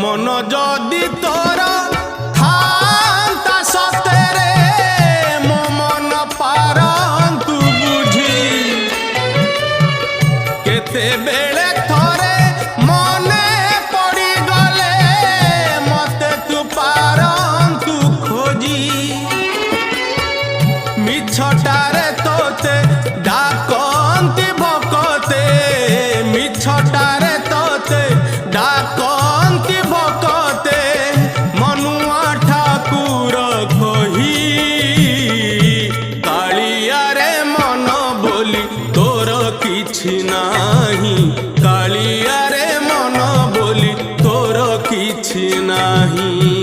मन जदि तोर थांता सतेरे मो मन पारंतु बुझी केते बेले थोरे मने पड़ी गले मते तू पारंतु खोजी मिछटारे तोते डाकंती भकते मिछटारे तोते डाकंती भकते मनुआ ठाकुर कही कालिया रे मन बोली तोर किछि नाही कालिया रे मन बोली तोर किछि नाही।